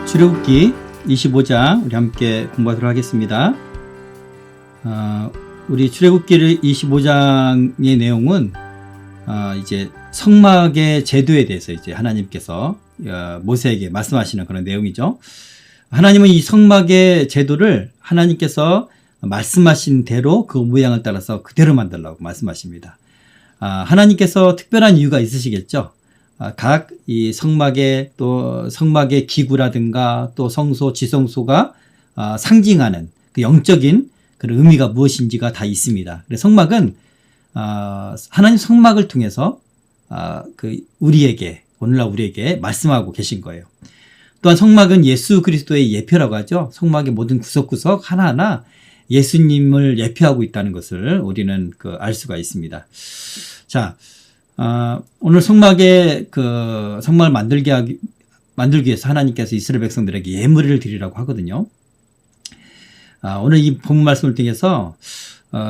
출애굽기 25장 우리 함께 공부하도록 하겠습니다. 우리 출애굽기 25장의 내용은 이제 성막의 제도에 대해서 이제 하나님께서 모세에게 말씀하시는 그런 내용이죠. 하나님은 이 성막의 제도를 하나님께서 말씀하신 대로 그 모양을 따라서 그대로 만들라고 말씀하십니다. 하나님께서 특별한 이유가 있으시겠죠. 각 이 성막의 또 성막의 기구라든가 또 성소, 지성소가 상징하는 그 영적인 그런 의미가 무엇인지가 다 있습니다. 그래서 성막은 하나님 성막을 통해서 그 우리에게 오늘날 우리에게 말씀하고 계신 거예요. 또한 성막은 예수 그리스도의 예표라고 하죠. 성막의 모든 구석구석 하나하나 예수님을 예표하고 있다는 것을 우리는 알 수가 있습니다. 자, 오늘 성막의 성막을 만들기 위해서 하나님께서 이스라엘 백성들에게 예물을 드리라고 하거든요. 오늘 이 본문 말씀을 통해서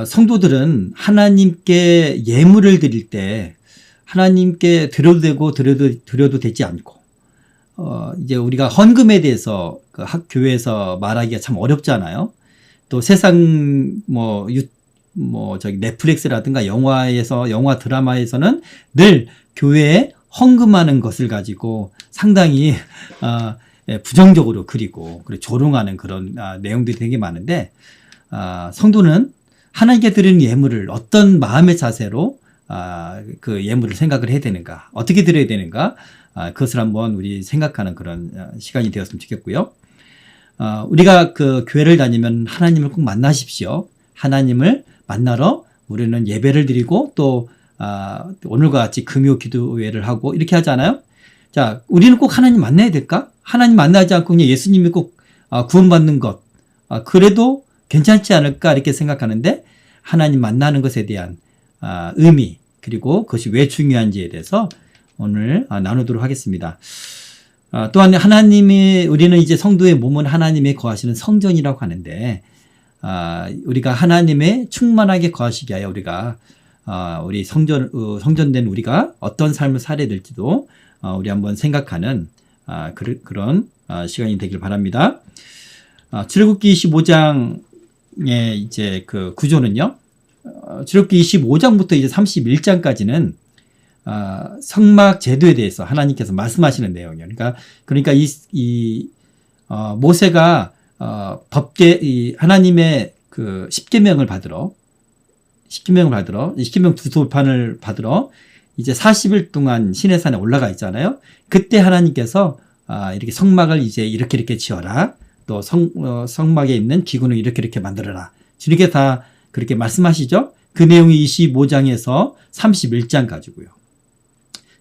성도들은 하나님께 예물을 드릴 때 하나님께 드려도 되고 드려도 되지 않고 이제 우리가 헌금에 대해서 교회에서 말하기가 참 어렵잖아요. 또 세상 넷플릭스라든가 영화 드라마에서는 늘 교회에 헌금하는 것을 가지고 상당히 부정적으로 그리고 조롱하는 그런 내용들이 되게 많은데 성도는 하나님께 드리는 예물을 어떤 마음의 자세로 그 예물을 생각을 해야 되는가, 어떻게 드려야 되는가, 그것을 한번 우리 생각하는 그런 시간이 되었으면 좋겠고요. 우리가 교회를 다니면 하나님을 꼭 만나십시오. 하나님을 만나러 우리는 예배를 드리고 또 오늘과 같이 금요 기도회를 하고 이렇게 하잖아요. 자, 우리는 꼭 하나님 만나야 될까? 하나님 만나지 않고 그냥 예수님이 꼭 구원받는 것 그래도 괜찮지 않을까 이렇게 생각하는데 하나님 만나는 것에 대한 의미 그리고 그것이 왜 중요한지에 대해서 오늘 나누도록 하겠습니다. 또한 우리는 이제 성도의 몸은 하나님의 거하시는 성전이라고 하는데 우리가 하나님의 충만하게 거하시게 하여 우리 성전된 우리가 어떤 삶을 살아야 될지도 우리 한번 생각하는 그런 시간이 되길 바랍니다. 출애굽기 25장의 이제 구조는요. 출애굽기 25장부터 이제 31장까지는 성막 제도에 대해서 하나님께서 말씀하시는 내용이에요. 그러니까 모세가 하나님의 십계명을 받으러 십계명 두 돌판을 받으러 이제 40일 동안 시내산에 올라가 있잖아요. 그때 하나님께서 이렇게 성막을 이제 이렇게 지어라. 또 성막에 있는 기구는 이렇게 만들어라. 이렇게 다 그렇게 말씀하시죠. 그 내용이 25장에서 31장 가지고요.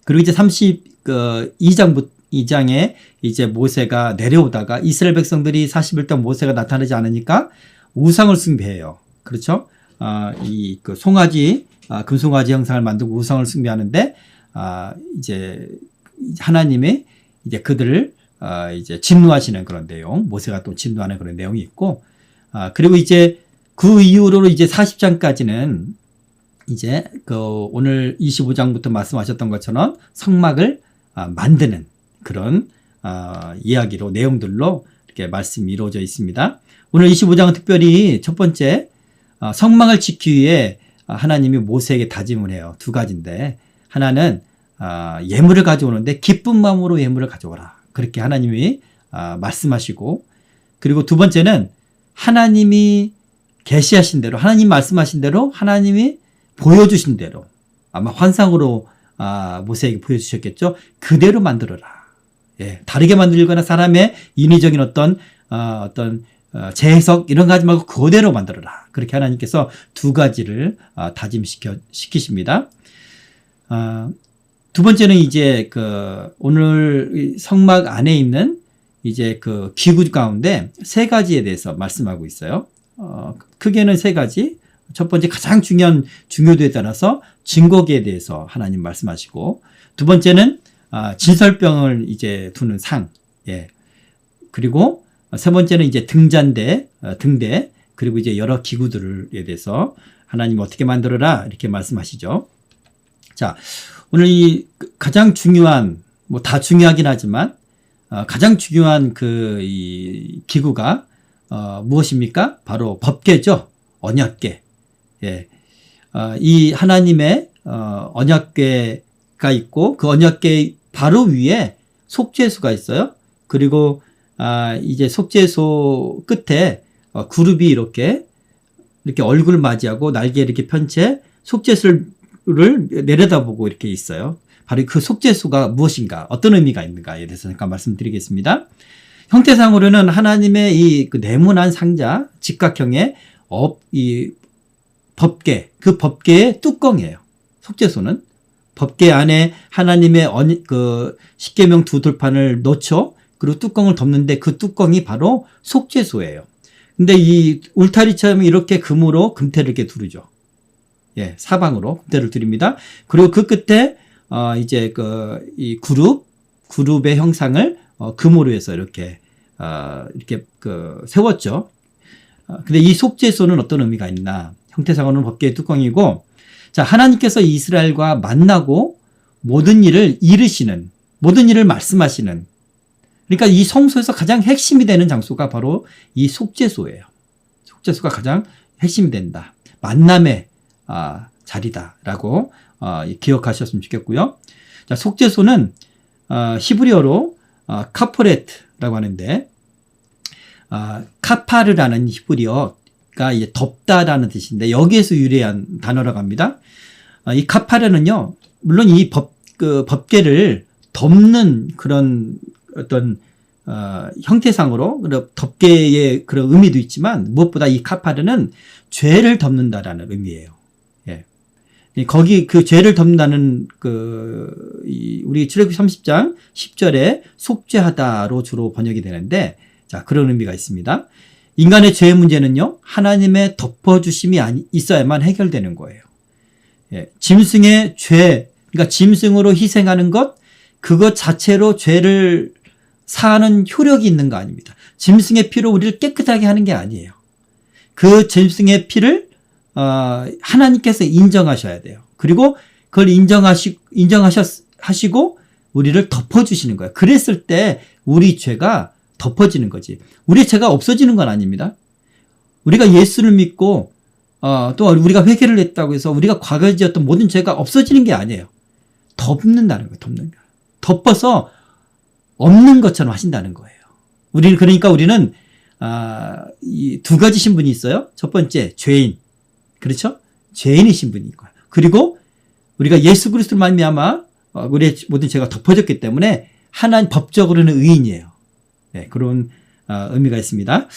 그리고 이제 32장에 이제 모세가 내려오다가 이스라엘 백성들이 40일 동안 모세가 나타나지 않으니까 우상을 숭배해요. 그렇죠? 송아지, 금송아지 형상을 만들고 우상을 숭배하는데, 이제 하나님의 이제 그들을 이제 진노하시는 그런 내용, 모세가 또 진노하는 그런 내용이 있고, 그리고 이제 그 이후로 이제 40장까지는 이제 오늘 25장부터 말씀하셨던 것처럼 성막을 만드는 그런 이야기로 내용들로 이렇게 말씀이 이루어져 있습니다. 오늘 25장은 특별히 첫 번째 성막을 지키기 위해 하나님이 모세에게 다짐을 해요. 두 가지인데 하나는 예물을 가져오는데 기쁜 마음으로 예물을 가져오라. 그렇게 하나님이 말씀하시고 그리고 두 번째는 하나님이 계시하신 대로 하나님 말씀하신 대로 하나님이 보여주신 대로 아마 환상으로 모세에게 보여주셨겠죠. 그대로 만들어라. 예, 다르게 만들거나 사람의 인위적인 어떤 재해석 이런 거 하지 말고 그대로 만들어라. 그렇게 하나님께서 두 가지를 다짐시키십니다. 두 번째는 이제 오늘 성막 안에 있는 이제 기구 가운데 세 가지에 대해서 말씀하고 있어요. 크게는 세 가지. 첫 번째 가장 중요한 중요도에 따라서 증거기에 대해서 하나님 말씀하시고 두 번째는 진설병을 이제 두는 상, 예. 그리고 세 번째는 이제 등잔대, 등대 그리고 이제 여러 기구들에 대해서 하나님 어떻게 만들어라 이렇게 말씀하시죠. 자, 오늘 이 가장 중요한 다 중요하긴 하지만 가장 중요한 이 기구가 무엇입니까? 바로 법궤죠. 언약궤. 예. 이 하나님의 언약궤가 있고 그 언약궤 바로 위에 속죄소가 있어요. 그리고 이제 속죄소 끝에 그룹이 이렇게 얼굴을 맞이하고 날개 이렇게 편 채 속죄소를 내려다보고 이렇게 있어요. 바로 그 속죄소가 무엇인가, 어떤 의미가 있는가에 대해서 잠깐 말씀드리겠습니다. 형태상으로는 하나님의 그 네모난 상자, 직각형의 이 법궤, 그 법궤의 뚜껑이에요. 속죄소는 법궤 안에 하나님의 그 십계명 두 돌판을 넣죠. 그리고 뚜껑을 덮는데 그 뚜껑이 바로 속죄소예요. 근데 이 울타리처럼 이렇게 금으로 금태를 이렇게 두르죠. 예, 사방으로 금태를 두릅니다. 그리고 그 끝에 이제 이 그룹의 형상을 금으로 해서 이렇게 세웠죠. 근데 이 속죄소는 어떤 의미가 있나? 형태상으로는 법궤의 뚜껑이고, 자, 하나님께서 이스라엘과 만나고 모든 일을 이르시는, 모든 일을 말씀하시는, 그러니까 이 성소에서 가장 핵심이 되는 장소가 바로 이 속죄소예요. 속죄소가 가장 핵심이 된다. 만남의 자리다라고 기억하셨으면 좋겠고요. 자, 속죄소는 히브리어로 카포레트라고 하는데, 카파르라는 히브리어가 이제 덮다라는 뜻인데 여기에서 유래한 단어라고 합니다. 이 카파르는요, 물론 이 법궤를 덮는 그런 어떤 형태상으로 덮개의 그런 의미도 있지만 무엇보다 이 카파르는 죄를 덮는다라는 의미예요. 예. 거기 그 죄를 덮는다는 우리 출애굽기 30장 10절에 속죄하다로 주로 번역이 되는데, 자, 그런 의미가 있습니다. 인간의 죄의 문제는요, 하나님의 덮어주심이 있어야만 해결되는 거예요. 예. 짐승의 죄, 그러니까 짐승으로 희생하는 것, 그것 자체로 죄를 사하는 효력이 있는 거 아닙니다. 짐승의 피로 우리를 깨끗하게 하는 게 아니에요. 그 짐승의 피를 하나님께서 인정하셔야 돼요. 그리고 그걸 인정하시고 우리를 덮어주시는 거예요. 그랬을 때 우리 죄가 덮어지는 거지. 우리 죄가 없어지는 건 아닙니다. 우리가 예수를 믿고 또 우리가 회개를 했다고 해서 우리가 과거에 지었던 모든 죄가 없어지는 게 아니에요. 덮는다는 거예요. 덮는 거예요. 덮어서 없는 것처럼 하신다는 거예요. 그러니까 우리는 이 두 가지 신분이 있어요. 첫 번째, 죄인. 그렇죠? 죄인이신 분인 거예요. 그리고 우리가 예수 그리스도로 말미암아 우리의 모든 죄가 덮어졌기 때문에 하나님 법적으로는 의인이에요. 네, 그런 의미가 있습니다.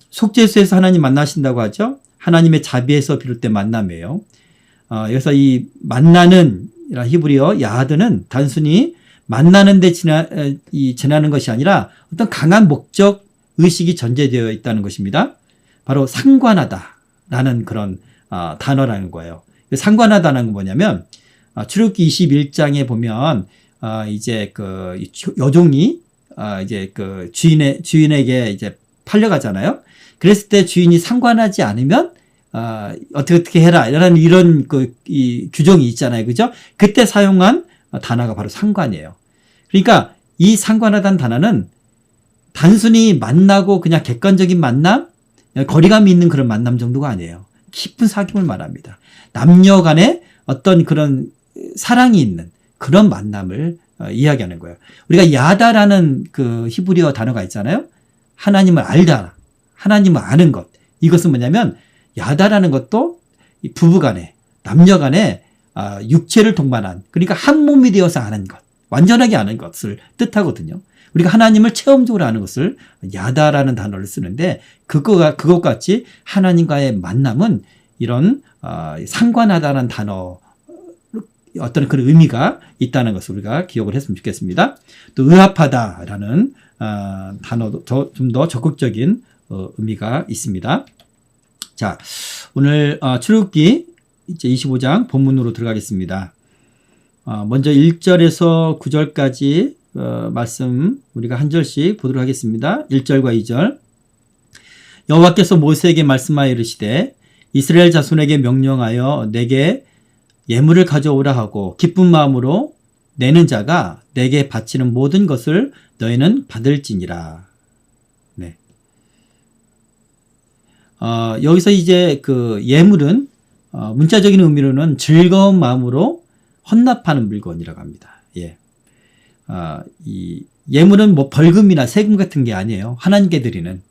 속죄소에서 하나님 만나신다고 하죠. 하나님의 자비에서 비롯된 만남이에요. 그래서 이 만나는 히브리어 야드는 단순히 만나는 데 지나는 것이 아니라 어떤 강한 목적 의식이 전제되어 있다는 것입니다. 바로 상관하다라는 그런 단어라는 거예요. 상관하다는 건 뭐냐면 출애굽기 21장에 보면 이제 여종이 이제 주인에게 이제 팔려가잖아요. 그랬을 때 주인이 상관하지 않으면 어떻게 해라 이런 이 규정이 있잖아요. 그죠? 그때 사용한 단어가 바로 상관이에요. 그러니까 이 상관하다는 단어는 단순히 만나고 그냥 객관적인 만남, 거리감이 있는 그런 만남 정도가 아니에요. 깊은 사귐을 말합니다. 남녀 간에 어떤 그런 사랑이 있는 그런 만남을 이야기하는 거예요. 우리가 야다라는 그 히브리어 단어가 있잖아요. 하나님을 알다, 하나님을 아는 것. 이것은 뭐냐면 야다라는 것도 부부 간에, 남녀 간에 육체를 동반한, 그러니까 한 몸이 되어서 아는 것, 완전하게 아는 것을 뜻하거든요. 우리가 하나님을 체험적으로 아는 것을 야다라는 단어를 쓰는데 그것같이 하나님과의 만남은 이런 상관하다라는 단어, 어떤 그런 의미가 있다는 것을 우리가 기억을 했으면 좋겠습니다. 또 의합하다라는 단어도 좀 더 적극적인 의미가 있습니다. 자, 오늘 출애굽기 이제 25장 본문으로 들어가겠습니다. 먼저 1절에서 9절까지 말씀 우리가 한 절씩 보도록 하겠습니다. 1절과 2절. 여호와께서 모세에게 말씀하여 이르시되 이스라엘 자손에게 명령하여 내게 예물을 가져오라 하고 기쁜 마음으로 내는 자가 내게 바치는 모든 것을 너희는 받을지니라. 네. 여기서 이제 그 예물은 문자적인 의미로는 즐거운 마음으로 헌납하는 물건이라고 합니다. 예. 이 예물은 뭐 벌금이나 세금 같은 게 아니에요. 하나님께 드리는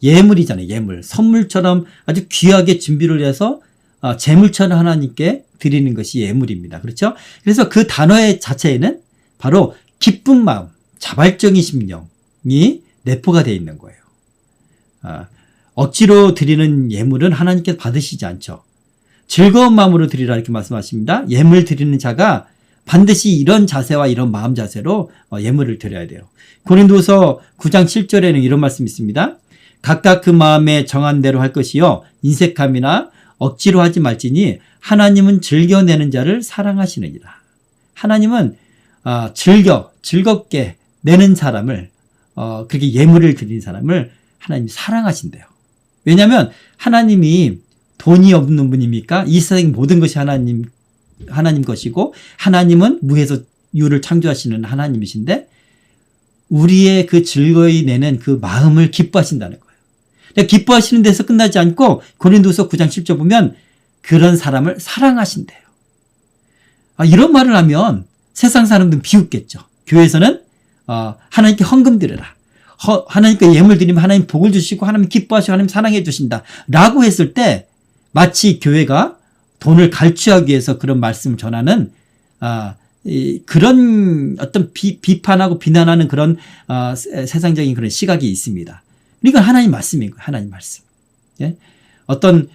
예물이잖아요. 예물. 선물처럼 아주 귀하게 준비를 해서 제물처럼 하나님께 드리는 것이 예물입니다. 그렇죠? 그래서 그 단어의 자체에는 바로 기쁜 마음, 자발적인 심령이 내포가 되어 있는 거예요. 억지로 드리는 예물은 하나님께서 받으시지 않죠. 즐거운 마음으로 드리라 이렇게 말씀하십니다. 예물 드리는 자가 반드시 이런 자세와 이런 마음 자세로 예물을 드려야 돼요. 고린도서 9장 7절에는 이런 말씀이 있습니다. 각각 그 마음에 정한 대로 할 것이요 인색함이나 억지로 하지 말지니 하나님은 즐겨내는 자를 사랑하시느니라. 하나님은 즐겁게 내는 사람을 그렇게 예물을 드리는 사람을 하나님이 사랑하신대요. 왜냐하면 하나님이 돈이 없는 분입니까? 이 세상의 모든 것이 하나님 것이고 하나님은 무에서 유를 창조하시는 하나님이신데 우리의 그 즐거이 내는 그 마음을 기뻐하신다는 거예요. 기뻐하시는 데서 끝나지 않고 고린도서 9장 10절 보면 그런 사람을 사랑하신대요. 이런 말을 하면 세상 사람들은 비웃겠죠. 교회에서는 하나님께 헌금 드려라. 하나님께 예물 드리면 하나님 복을 주시고 하나님 기뻐하시고 하나님 사랑해 주신다. 라고 했을 때 마치 교회가 돈을 갈취하기 위해서 그런 말씀을 전하는 그런 어떤 비판하고 비난하는 그런 세상적인 그런 시각이 있습니다. 이건 하나님 말씀인 거예요. 하나님 말씀. 예? 어떤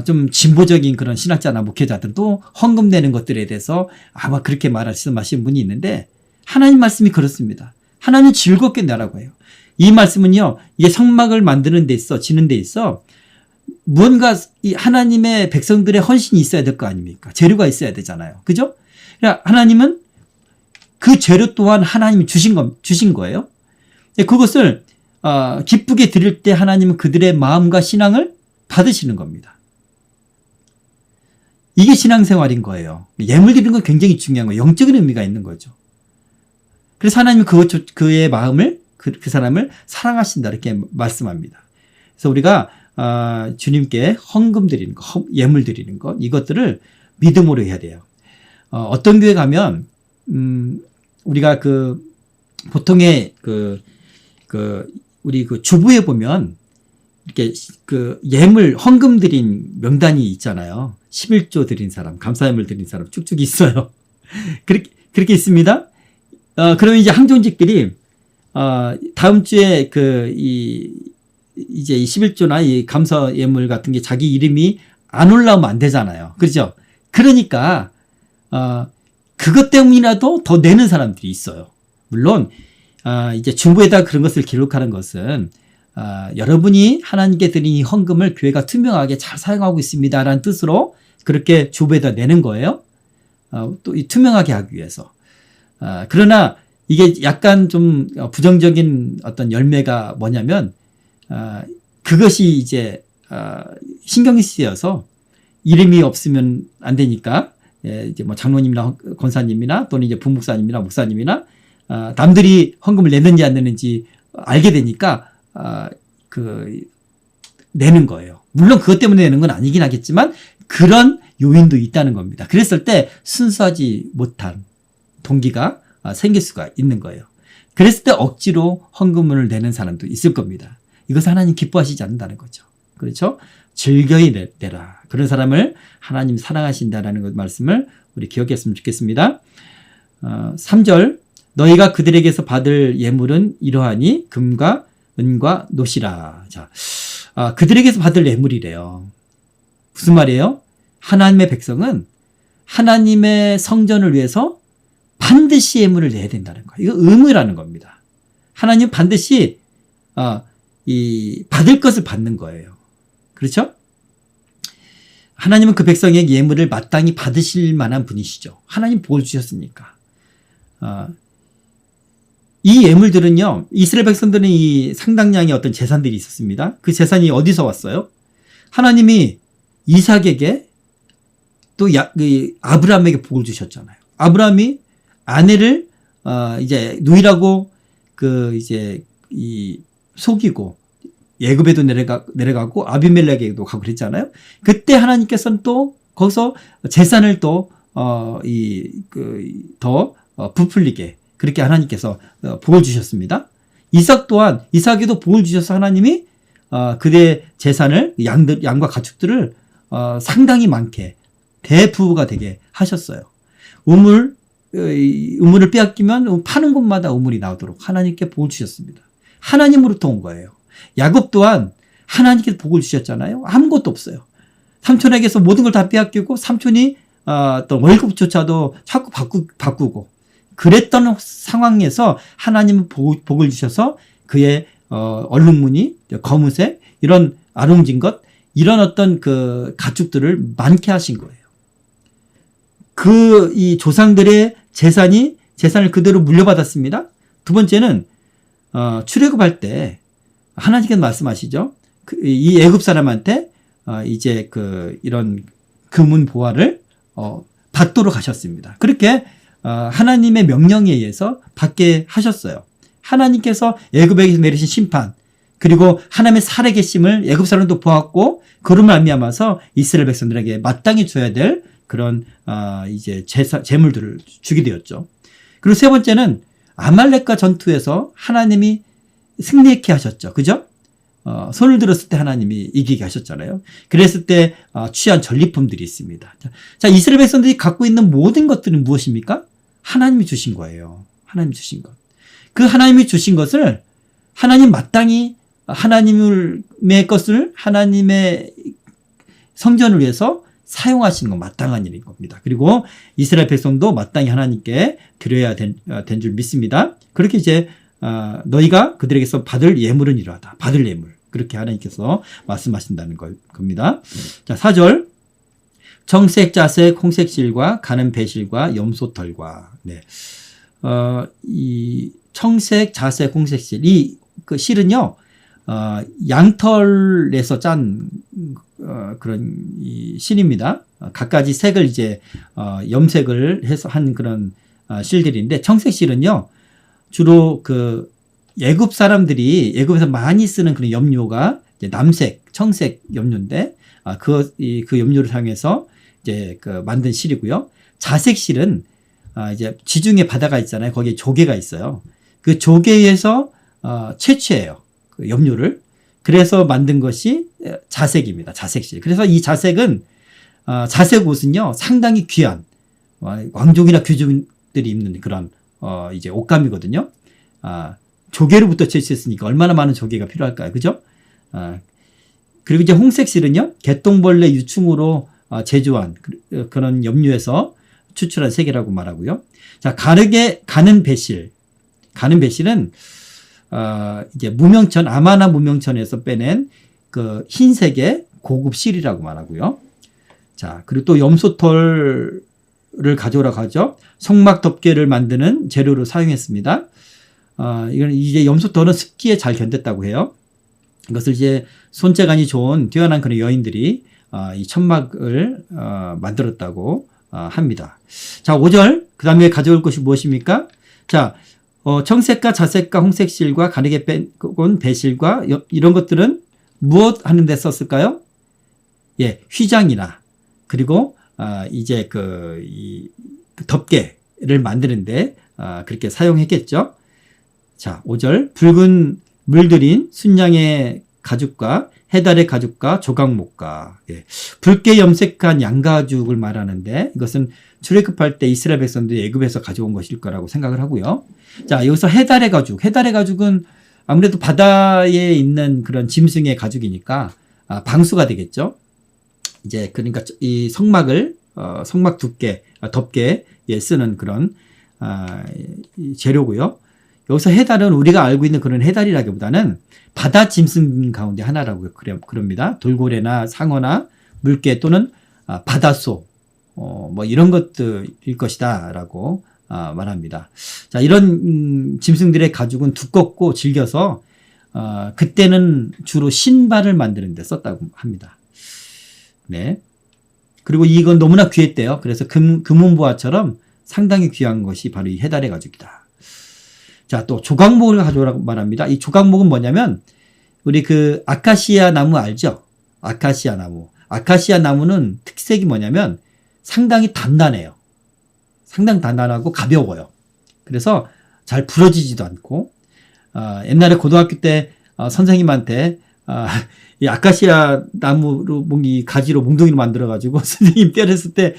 좀 진보적인 그런 신학자나 목회자들도 헌금 내는 것들에 대해서 아마 그렇게 말씀하시는 분이 있는데 하나님 말씀이 그렇습니다. 하나님 즐겁게 내라고 해요. 이 말씀은요, 이게 성막을 만드는 데 있어, 지는 데 있어 무언가 이 하나님의 백성들의 헌신이 있어야 될 거 아닙니까? 재료가 있어야 되잖아요. 그죠? 그러니까 하나님은 그 재료 또한 하나님이 주신 거예요. 그것을 기쁘게 드릴 때 하나님은 그들의 마음과 신앙을 받으시는 겁니다. 이게 신앙생활인 거예요. 예물 드리는 건 굉장히 중요한 거예요. 영적인 의미가 있는 거죠. 그래서 하나님은 그의 마음을 그 사람을 사랑하신다 이렇게 말씀합니다. 그래서 우리가 주님께 헌금 드리는 것, 예물 드리는 것 이것들을 믿음으로 해야 돼요. 어떤 교회 가면 우리가 그 보통의 우리 그 주부에 보면 이렇게 그 예물 헌금 드린 명단이 있잖아요. 11조 드린 사람, 감사예물 드린 사람 쭉쭉 있어요. 그렇게 있습니다. 그러면 이제 항존직들이 다음 주에 이제 이 11조나 이 감사 예물 같은 게 자기 이름이 안 올라오면 안 되잖아요. 그렇죠? 그러니까 그것 때문이라도 더 내는 사람들이 있어요. 물론 이제 중부에다 그런 것을 기록하는 것은 여러분이 하나님께 드린 이 헌금을 교회가 투명하게 잘 사용하고 있습니다라는 뜻으로 그렇게 주부에다 내는 거예요. 또 이 투명하게 하기 위해서. 그러나 이게 약간 좀 부정적인 어떤 열매가 뭐냐면 그것이 이제 신경이 쓰여서 이름이 없으면 안 되니까 이제 뭐 장로님이나 권사님이나 또는 이제 부목사님이나 목사님이나 남들이 헌금을 냈는지 안 냈는지 알게 되니까 내는 거예요. 물론 그것 때문에 내는 건 아니긴 하겠지만 그런 요인도 있다는 겁니다. 그랬을 때 순수하지 못한 동기가 생길 수가 있는 거예요. 그랬을 때 억지로 헌금을 내는 사람도 있을 겁니다. 이것은 하나님 기뻐하시지 않는다는 거죠. 그렇죠? 즐거이 내라. 그런 사람을 하나님 사랑하신다라는 말씀을 우리 기억했으면 좋겠습니다. 3절 너희가 그들에게서 받을 예물은 이러하니 금과 은과 노시라. 자, 그들에게서 받을 예물이래요. 무슨 말이에요? 하나님의 백성은 하나님의 성전을 위해서 반드시 예물을 내야 된다는 거예요. 이거 의무라는 겁니다. 하나님 반드시 받을 것을 받는 거예요. 그렇죠? 하나님은 그 백성의 예물을 마땅히 받으실 만한 분이시죠. 하나님 복을 주셨으니까. 이 예물들은요, 이스라엘 백성들은 이 상당량의 어떤 재산들이 있었습니다. 그 재산이 어디서 왔어요? 하나님이 이삭에게 또 아브라함에게 복을 주셨잖아요. 아브라함이 아내를 이제 누이라고 이제 속이고 예굽에도 내려가고 아비멜렉에도 가고 그랬잖아요. 그때 하나님께서는 또 거기서 재산을 또 더 부풀리게 그렇게 하나님께서 복을 주셨습니다. 이삭 또한 이삭에도 복을 주셔서 하나님이 그의 재산을 양과 가축들을 상당히 많게 대부가 되게 하셨어요. 우물을 빼앗기면 파는 곳마다 우물이 나오도록 하나님께 복을 주셨습니다. 하나님으로부터 온 거예요. 야곱 또한 하나님께서 복을 주셨잖아요. 아무것도 없어요. 삼촌에게서 모든 걸 다 빼앗기고 삼촌이 또 월급조차도 자꾸 바꾸고 그랬던 상황에서 하나님은 복을 주셔서 그의 얼룩무늬, 검은색 이런 아롱진 것 이런 어떤 그 가축들을 많게 하신 거예요. 이 조상들의 재산을 그대로 물려받았습니다. 두 번째는 출애굽할 때 하나님께서 말씀하시죠. 이 애굽 사람한테 이제 이런 금은 보화를 받도록 하셨습니다. 그렇게 하나님의 명령에 의해서 받게 하셨어요. 하나님께서 애굽에게서 내리신 심판 그리고 하나님의 살아계심을 애굽 사람도 보았고 그로 말미암아서 이스라엘 백성들에게 마땅히 줘야 될 그런 이제 재물들을 주게 되었죠. 그리고 세 번째는 아말렉과 전투에서 하나님이 승리케 하셨죠. 그죠? 손을 들었을 때 하나님이 이기게 하셨잖아요. 그랬을 때 취한 전리품들이 있습니다. 자, 이스라엘 백성들이 갖고 있는 모든 것들은 무엇입니까? 하나님이 주신 거예요. 하나님이 주신 것. 그 하나님이 주신 것을 하나님 마땅히 하나님의 것을 하나님의 성전을 위해서 사용하시는 건 마땅한 일인 겁니다. 그리고 이스라엘 백성도 마땅히 하나님께 드려야 된 줄 믿습니다. 그렇게 이제 너희가 그들에게서 받을 예물은 이러하다. 받을 예물. 그렇게 하나님께서 말씀하신다는 겁니다. 자, 4절. 청색, 자색, 홍색실과 가는 배실과 염소털과. 네. 이 청색, 자색, 홍색실. 그 실은요, 양털에서 짠 그런 이 실입니다. 갖가지 색을 이제 염색을 해서 한 그런 실들인데 청색실은요 주로 그 애굽 사람들이 애굽에서 많이 쓰는 그런 염료가 이제 남색, 청색 염료인데 그 염료를 사용해서 이제 만든 실이고요. 자색 실은 이제 지중해 바다가 있잖아요. 거기에 조개가 있어요. 그 조개에서 채취해요. 그 염료를. 그래서 만든 것이 자색입니다. 자색실. 그래서 이 자색은 자색 옷은요 상당히 귀한 왕족이나 귀족들이 입는 그런 이제 옷감이거든요. 조개로부터 채취했으니까 얼마나 많은 조개가 필요할까요? 그죠? 그리고 이제 홍색실은요 개똥벌레 유충으로 제조한 그런 염료에서 추출한 색이라고 말하고요. 자, 가는 배실. 가는 배실은 이제 무명천, 아마나 무명천에서 빼낸 그 흰색의 고급 실이라고 말하고요. 자, 그리고 또 염소털을 가져오라고 하죠. 성막 덮개를 만드는 재료로 사용했습니다. 이건 이제 염소털은 습기에 잘 견뎠다고 해요. 이것을 이제 손재간이 좋은 뛰어난 그런 여인들이 이 천막을 만들었다고 합니다. 자, 5절. 그 다음에 가져올 것이 무엇입니까? 자, 청색과 자색과 홍색실과 가르게 뺀 배실과 이런 것들은 무엇 하는 데 썼을까요? 예, 휘장이나 그리고 이제 이 덮개를 만드는데 그렇게 사용했겠죠. 자, 5절. 붉은 물들인 순양의 가죽과 해달의 가죽과 조각목과 붉게 염색한 양가죽을 말하는데 이것은 출애굽할 때 이스라엘 백성들이 애굽에서 가져온 것일 거라고 생각을 하고요. 자, 여기서 해달의 가죽. 해달의 가죽은 아무래도 바다에 있는 그런 짐승의 가죽이니까 방수가 되겠죠. 이제 그러니까 이 성막 덮개에 쓰는 그런 재료고요. 여기서 해달은 우리가 알고 있는 그런 해달이라기보다는 바다 짐승 가운데 하나라고 그럽니다. 돌고래나 상어나 물개 또는 바다소 뭐 이런 것들일 것이다라고 말합니다. 자, 이런 짐승들의 가죽은 두껍고 질겨서 그때는 주로 신발을 만드는 데 썼다고 합니다. 네. 그리고 이건 너무나 귀했대요. 그래서 금은보화처럼 상당히 귀한 것이 바로 이 해달의 가죽이다. 자, 또 조각목을 가져오라고 말합니다. 이 조각목은 뭐냐면 우리 그 아카시아 나무 알죠? 아카시아 나무. 아카시아 나무는 특색이 뭐냐면 상당히 단단해요. 상당히 단단하고 가벼워요. 그래서 잘 부러지지도 않고 옛날에 고등학교 때 선생님한테 이 아카시아 나무로 이 가지로 몽둥이로 만들어가지고 선생님 때렸을 때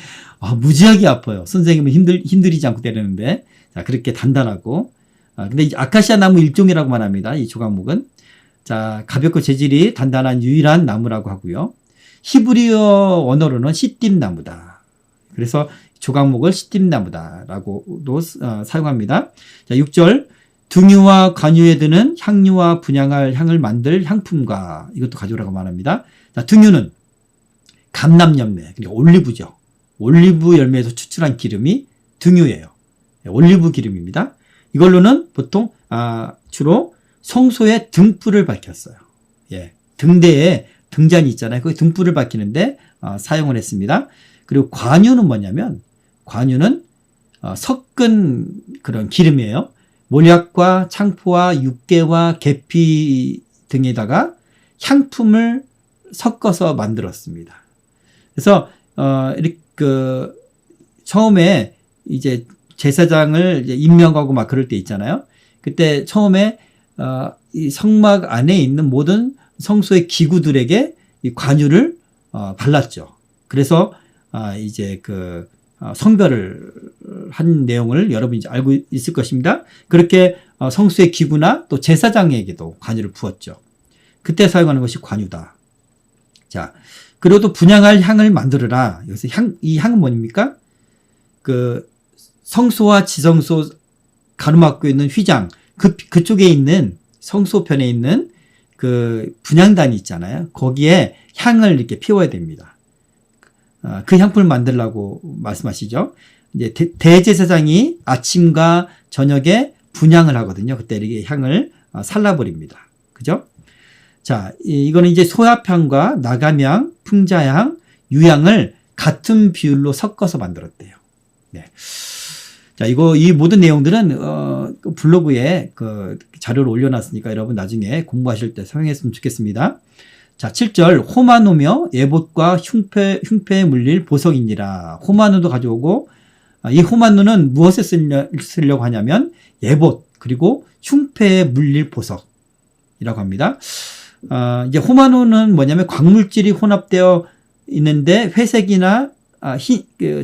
무지하게 아파요. 선생님은 힘들이지 않고 때리는데 자 그렇게 단단하고 근데 이 아카시아 나무 일종이라고 말합니다. 이 조각목은 자 가볍고 재질이 단단한 유일한 나무라고 하고요. 히브리어 언어로는 시딤 나무다. 그래서 조각목을 시딤 나무다라고도 사용합니다. 자 6절 등유와 관유에 드는 향유와 분향할 향을 만들 향품과 이것도 가져오라고 말합니다. 자, 등유는 감람열매, 그러니까 올리브죠. 올리브 열매에서 추출한 기름이 등유예요. 올리브 기름입니다. 이걸로는 보통 주로 성소의 등불을 밝혔어요. 예, 등대에 등잔이 있잖아요. 거기 등불을 밝히는데 사용을 했습니다. 그리고 관유는 뭐냐면 관유는 섞은 그런 기름이에요. 몰약과 창포와 육개와 계피 등에다가 향품을 섞어서 만들었습니다. 그래서 이렇게 처음에 이제 제사장을 이제 임명하고 막 그럴 때 있잖아요. 그때 처음에 이 성막 안에 있는 모든 성소의 기구들에게 이 관유를 발랐죠. 그래서 이제 성별을 한 내용을 여러분이 이제 알고 있을 것입니다. 그렇게 성수의 기구나 또 제사장에게도 관유를 부었죠. 그때 사용하는 것이 관유다. 자, 그리고 또 분향할 향을 만들어라. 여기서 이 향은 뭡니까? 성소와 지성소 가로막고 있는 휘장, 그쪽에 있는 성소편에 있는 분향단이 있잖아요. 거기에 향을 이렇게 피워야 됩니다. 그 향품을 만들라고 말씀하시죠. 이제 대제사장이 아침과 저녁에 분향을 하거든요. 그때 이렇게 향을 살라버립니다. 그죠? 자, 이거는 이제 소합향과 나감향, 풍자향, 유향을 같은 비율로 섞어서 만들었대요. 네. 자, 이 모든 내용들은 블로그에 자료를 올려놨으니까 여러분 나중에 공부하실 때 사용했으면 좋겠습니다. 자, 7절 호마노며 예봇과 흉패에 물릴 보석이니라. 호마노도 가져오고 이 호마노는 무엇에 쓰려고 하냐면 예봇 그리고 흉패에 물릴 보석이라고 합니다. 이제 호마노는 뭐냐면 광물질이 혼합되어 있는데 회색이나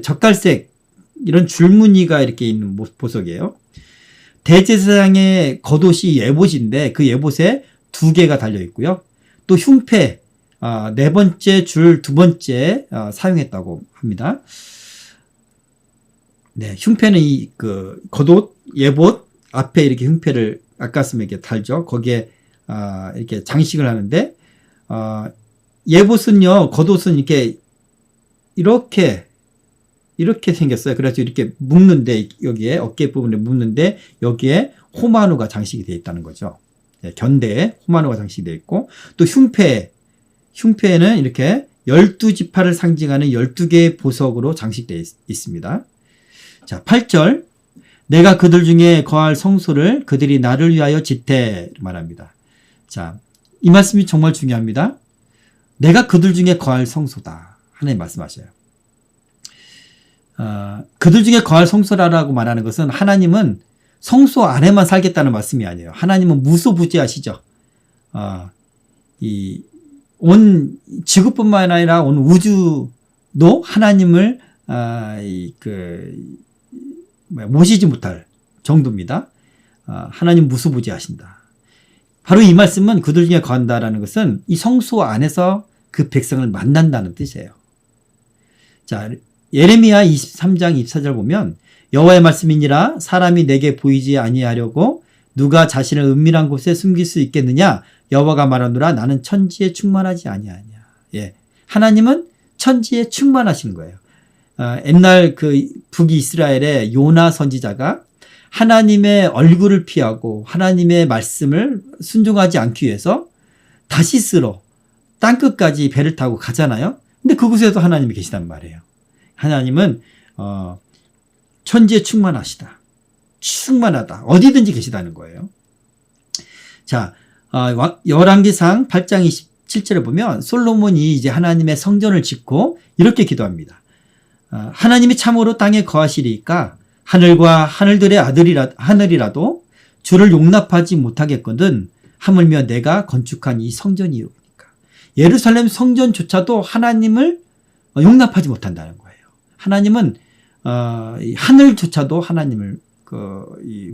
젓갈색 이런 줄무늬가 이렇게 있는 보석이에요. 대제사장의 겉옷이 예봇인데 그 예봇에 2개가 달려 있고요. 또 흉패 네 번째 줄 두 번째 사용했다고 합니다. 네, 흉패는 이 겉옷 예봇 앞에 이렇게 흉패를 아까스면 이렇게 달죠. 거기에 이렇게 장식을 하는데 예봇은요 겉옷은 이렇게 생겼어요. 그래서 이렇게 묶는데 여기에 어깨 부분에 묶는데 여기에 호마노가 장식이 되어 있다는 거죠. 네, 견대에 호마노가 장식이 되어 있고 또 흉패에는 이렇게 12지파를 상징하는 12개의 보석으로 장식되어 있습니다. 자, 8절 내가 그들 중에 거할 성소를 그들이 나를 위하여 짓되 말합니다. 자, 이 말씀이 정말 중요합니다. 내가 그들 중에 거할 성소다. 하나님 말씀하셔요. 그들 중에 거할 성소라고 말하는 것은 하나님은 성소 안에만 살겠다는 말씀이 아니에요. 하나님은 무소부지하시죠. 온 지구뿐만 아니라 온 우주도 하나님을 모시지 못할 정도입니다. 하나님 무소부지하신다. 바로 이 말씀은 그들 중에 거한다라는 것은 이 성소 안에서 그 백성을 만난다는 뜻이에요. 자, 예레미야 23장 24절 보면 여호와의 말씀이니라 사람이 내게 보이지 아니하려고 누가 자신을 은밀한 곳에 숨길 수 있겠느냐 여호와가 말하노라 나는 천지에 충만하지 아니하냐. 예, 하나님은 천지에 충만하신 거예요. 옛날 북이스라엘의 요나 선지자가 하나님의 얼굴을 피하고 하나님의 말씀을 순종하지 않기 위해서 다시스로 땅끝까지 배를 타고 가잖아요. 근데 그곳에도 하나님이 계시단 말이에요. 하나님은 천지에 충만하시다. 충만하다. 어디든지 계시다는 거예요. 자, 열왕기상 8장 27절에 보면 솔로몬이 이제 하나님의 성전을 짓고 이렇게 기도합니다. 하나님이 참으로 땅에 거하시리까 하늘과 하늘들의 하늘이라도 주를 용납하지 못하겠거든 하물며 내가 건축한 이 성전이오니까. 예루살렘 성전조차도 하나님을 용납하지 못한다는 거예요. 하나님은 하늘조차도 하나님을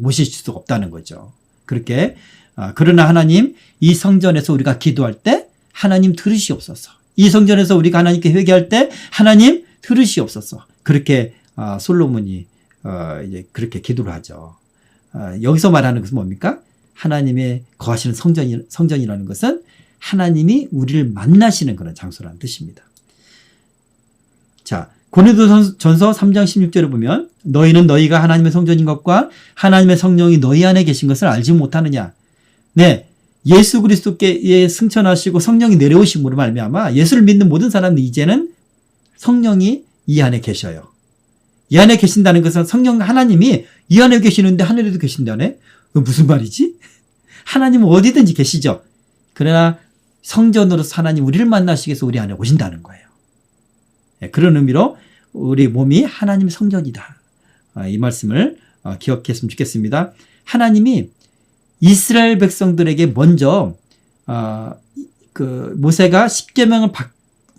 모실 수가 없다는 거죠. 그렇게 그러나 하나님 이 성전에서 우리가 기도할 때 하나님 들으시옵소서. 이 성전에서 우리가 하나님께 회개할 때 하나님 들으시옵소서. 그렇게 솔로몬이 이제 그렇게 기도를 하죠. 여기서 말하는 것은 뭡니까? 하나님의 거하시는 성전이라는 것은 하나님이 우리를 만나시는 그런 장소라는 뜻입니다. 자, 고린도전서 3장 16절에 보면 너희는 너희가 하나님의 성전인 것과 하나님의 성령이 너희 안에 계신 것을 알지 못하느냐. 네, 예수 그리스도께 승천하시고 성령이 내려오심으로 말미암아 예수를 믿는 모든 사람은 이제는 성령이 이 안에 계셔요. 이 안에 계신다는 것은 성령 하나님이 이 안에 계시는데 하늘에도 계신다네? 무슨 말이지? 하나님은 어디든지 계시죠. 그러나 성전으로서 하나님 우리를 만나시기 위해서 우리 안에 오신다는 거예요. 그런 의미로 우리 몸이 하나님의 성전이다. 이 말씀을 기억했으면 좋겠습니다. 하나님이 이스라엘 백성들에게 먼저 모세가 십계명을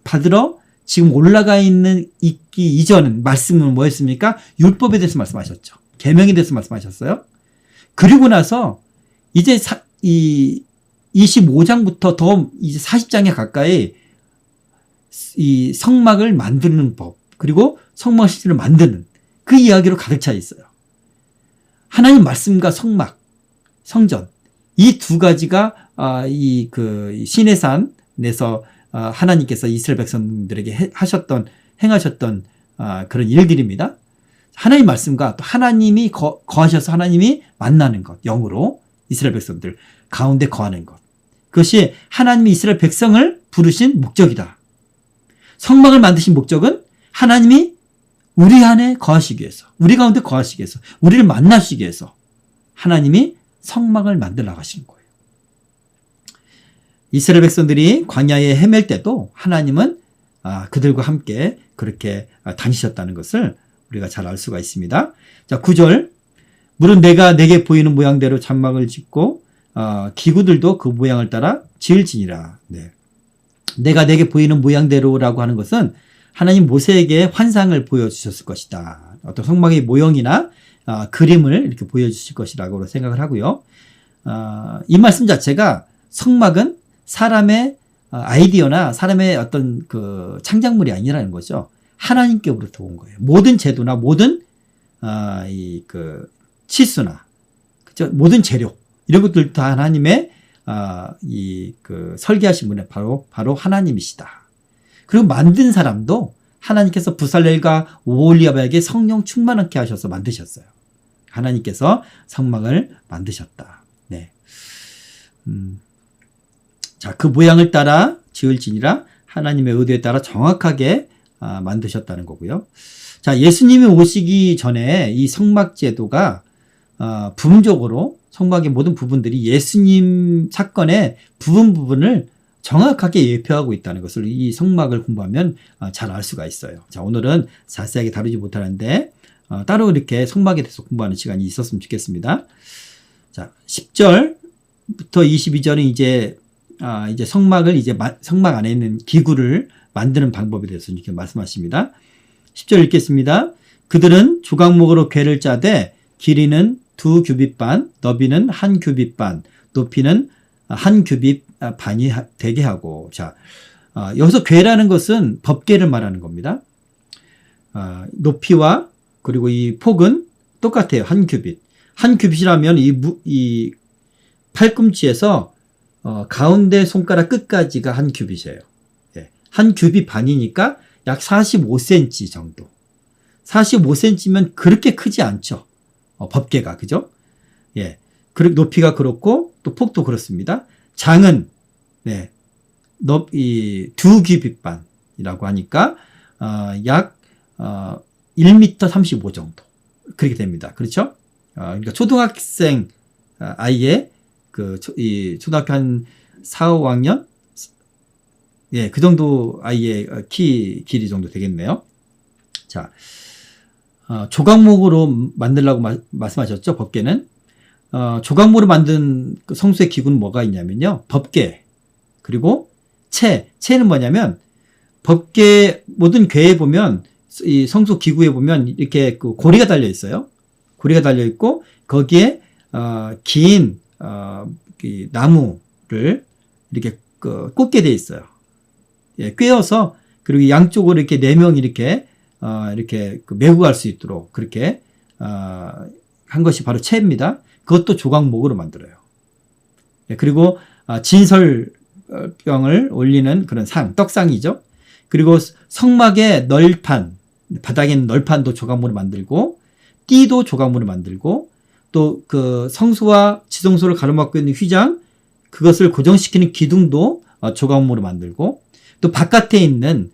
받으러 지금 올라가 있기 이전 말씀은 뭐였습니까? 율법에 대해서 말씀하셨죠. 계명에 대해서 말씀하셨어요. 그리고 나서 이제 이 25장부터 더 이제 40장에 가까이 이 성막을 만드는 법, 그리고 성막 실제를 만드는 그 이야기로 가득 차 있어요. 하나님 말씀과 성막, 성전, 이 두 가지가 신의 산에서 하나님께서 이스라엘 백성들에게 행하셨던 그런 일들입니다. 하나님 말씀과 또 하나님이 거하셔서 하나님이 만나는 것, 영으로 이스라엘 백성들 가운데 거하는 것. 그것이 하나님이 이스라엘 백성을 부르신 목적이다. 성막을 만드신 목적은 하나님이 우리 안에 거하시기 위해서, 우리 가운데 거하시기 위해서, 우리를 만나시기 위해서 하나님이 성막을 만들어 나가시는 거예요. 이스라엘 백성들이 광야에 헤맬 때도 하나님은 그들과 함께 그렇게 다니셨다는 것을 우리가 잘 알 수가 있습니다. 자, 9절. 물은 내가 내게 보이는 모양대로 장막을 짓고 기구들도 그 모양을 따라 지을지니라. 네. 내가 내게 보이는 모양대로라고 하는 것은 하나님 모세에게 환상을 보여주셨을 것이다. 어떤 성막의 모형이나 그림을 이렇게 보여주실 것이라고 생각을 하고요. 이 말씀 자체가 성막은 사람의 아이디어나 사람의 어떤 그 창작물이 아니라는 거죠. 하나님께로부터 온 거예요. 모든 제도나 모든 치수나 그죠? 모든 재료 이런 것들 다 하나님의 설계하신 분이 바로 하나님이시다. 그리고 만든 사람도 하나님께서 부살렐과 오홀리아바에게 성령 충만하게 하셔서 만드셨어요. 하나님께서 성막을 만드셨다. 네. 자, 그 모양을 따라 지을지니라. 하나님의 의도에 따라 정확하게 만드셨다는 거고요. 자, 예수님이 오시기 전에 이 성막 제도가 부분적으로 성막의 모든 부분들이 예수님 사건의 부분을 정확하게 예표하고 있다는 것을 이 성막을 공부하면 잘 알 수가 있어요. 자, 오늘은 자세하게 다루지 못하는데 따로 이렇게 성막에 대해서 공부하는 시간이 있었으면 좋겠습니다. 자, 10절부터 22절은 이제 성막을 성막 안에 있는 기구를 만드는 방법에 대해서 이렇게 말씀하십니다. 10절 읽겠습니다. 그들은 조각목으로 궤를 짜되 길이는 2규빗 반, 너비는 1규빗 반, 높이는 1규빗 반이 되게 하고. 자, 여기서 궤라는 것은 법궤를 말하는 겁니다. 높이와 그리고 이 폭은 똑같아요. 1규빗. 1규빗이라면 이 팔꿈치에서 가운데 손가락 끝까지가 1규빗이에요. 예. 1규빗 반이니까 약 45cm 정도. 45cm면 그렇게 크지 않죠. 법궤가, 그죠? 예. 그리고 높이가 그렇고 또 폭도 그렇습니다. 장은 네. 2규빗 반이라고 하니까 약 1m 35 정도. 그렇게 됩니다. 그렇죠? 그러니까 초등학생 아이의 이 초등학교 한 4, 5학년? 예, 그 정도 아이의 길이 정도 되겠네요. 자, 조각목으로 만들라고 말씀하셨죠? 법궤는. 조각목으로 만든 그 성수의 기구는 뭐가 있냐면요. 법궤, 그리고 채는 뭐냐면, 법궤, 모든 궤에 보면, 이 성수 기구에 보면 이렇게 그 고리가 달려 있어요. 고리가 달려 있고, 거기에, 긴, 이 나무를 이렇게 꽂게 돼 있어요. 예, 꿰어서, 그리고 양쪽으로 이렇게 4명이 이렇게 메고 갈 수 있도록 그렇게, 한 것이 바로 채입니다. 그것도 조각목으로 만들어요. 예, 그리고, 진설병을 올리는 그런 떡상이죠. 그리고 성막의 널판, 바닥에 있는 널판도 조각목으로 만들고, 띠도 조각목으로 만들고, 또 그 성수와 지성소를 가로막고 있는 휘장, 그것을 고정시키는 기둥도 조각목으로 만들고, 또 바깥에 있는